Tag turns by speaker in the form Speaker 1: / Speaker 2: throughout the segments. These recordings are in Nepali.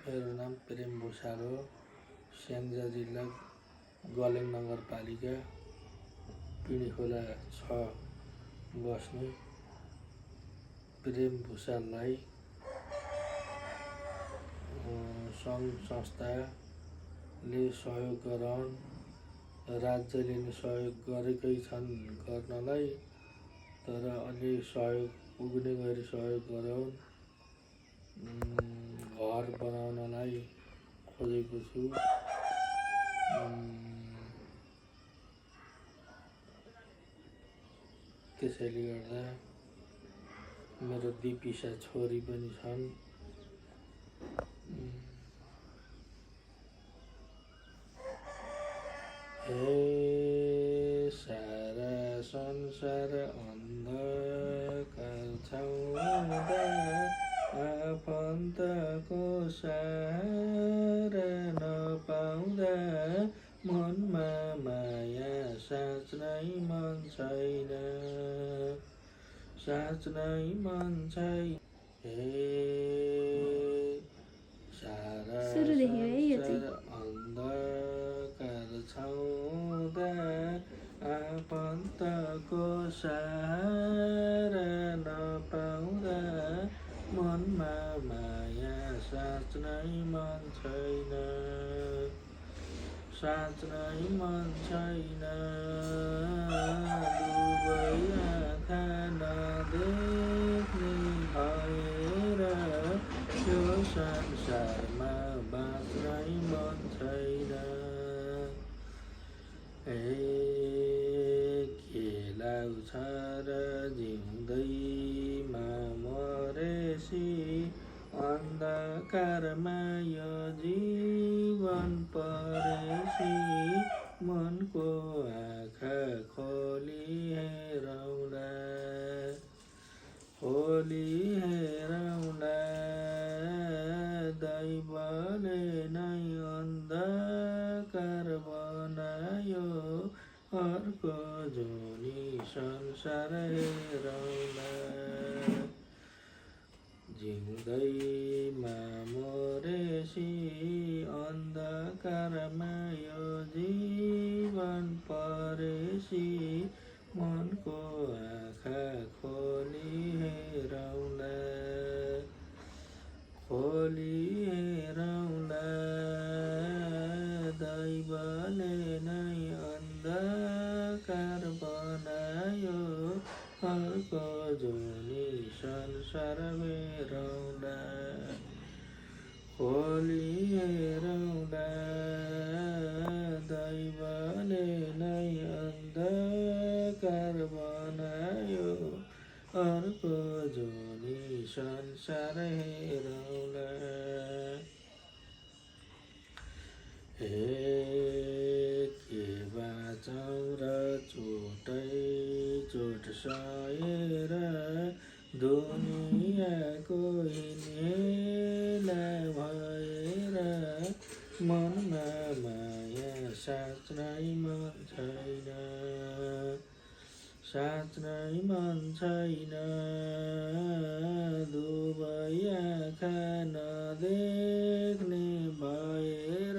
Speaker 1: मेरो नाम प्रेम भुषाल हो। स्याङ्जा जिल्ला गलेङ नगरपालिका पिँढीखोला 6 बस्ने प्रेम भुषाललाई सङ्घ संस्थाले सहयोग गराउन्, राज्यले नि सहयोग गरेकै छन् गर्नलाई, तर अलि सहयोग पुग्ने गरी सहयोग गराउन्। घर बनाउनलाई खोजेको छु। त्यसैले गर्दा मेरो 2 पिसा छोरी पनि छन्। हे सारा संसार अन्धकार छाउँदा आफन्तको सहारा नपाउँदा मनमा माया साँच्नै मन छैन, साँच्नै मन छैन। हे सारा संसार अन्धकार छाउँदा आफन्तको सहारा नपाउँदा मनमा माया साँच्नै मन छैन, साँच्नै मन छैन। दुवै आँखा नदेख्ने भएर यो संसारमा बाँच्नै मन छैन। के लाउँछ र जिउँदैमा मरेसी, अन्धकारमा यो जीवन परेसी, मनको आँखा खोली हेरौँला, खोली हेरौँला। दैवले नै अन्धकार बनायो, अर्को जुनी संसार हेरौँला। जिउँदैमा मरेसी, अन्धकारमा यो जीवन परेसी, मनको आँखा खोली हेरौँला, खोली हेरौँला। दैवले नै अन्धकार बनायो, अर्को जुनी संसार हेरौँला, खोली हेरौँला। दैवले नै अन्धकार बनायो, अर्को जुनी संसार हेरौँला। के बाँचौँ र चोटै चोट सहेर, दुनियाँको हिनेला भएर, मनमा माया साँच्नै मन छैन, साँच्नै मन छैन। दुवै आँखा नदेख्ने भएर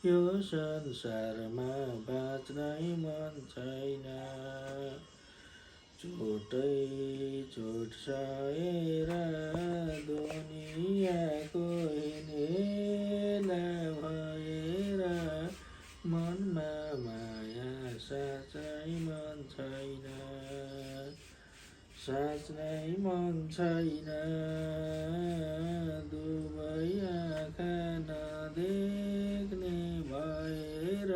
Speaker 1: यो संसारमा बाँच्नै मन छैन। चोटै चोट सहेर दुनियाँको हिनेला भएर, मनमा माया साँच्चै मन छैन, साँच्चै मन छैन। दुवै आँखा नदेख्ने भएर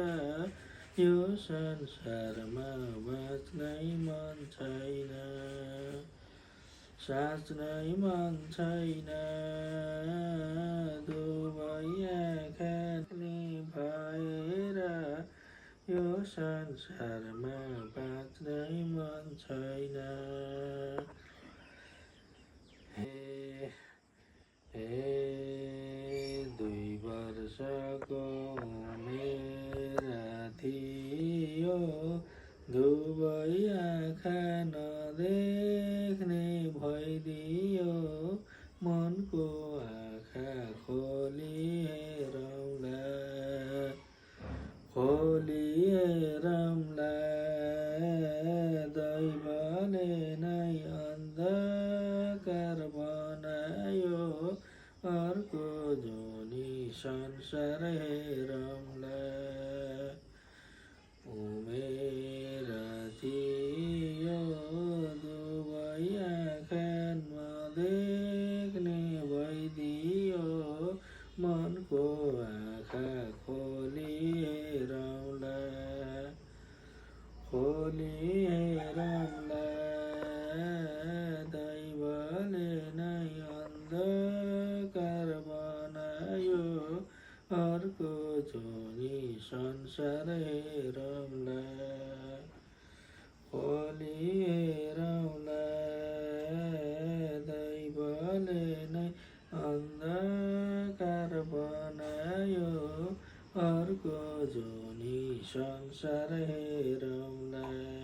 Speaker 1: यो संसारमा बाँच्नै मन छैन, साँच्चै मन छैन। दुवै आँखा भएर यो संसारमा बाँच्नै मन छैन। हे 2 वर्षको उमेर थियो, दुवै आँखा नदेख्ने भइदियो, मनको आँखा खोली हेरौँला दैवले नै अन्धकार बनायो अर्को जोनी संसार हेरौँला उमेर थियो दुवै आँखा नदेख्ने भइदियो मनको आँखा खोली हेरौँला दैवले नै अन्धकार बनायो अर्को जोनी संसार हेरौँला दैवले नै अन्धकार बनायो अर्को जोनी संसार हेरौँला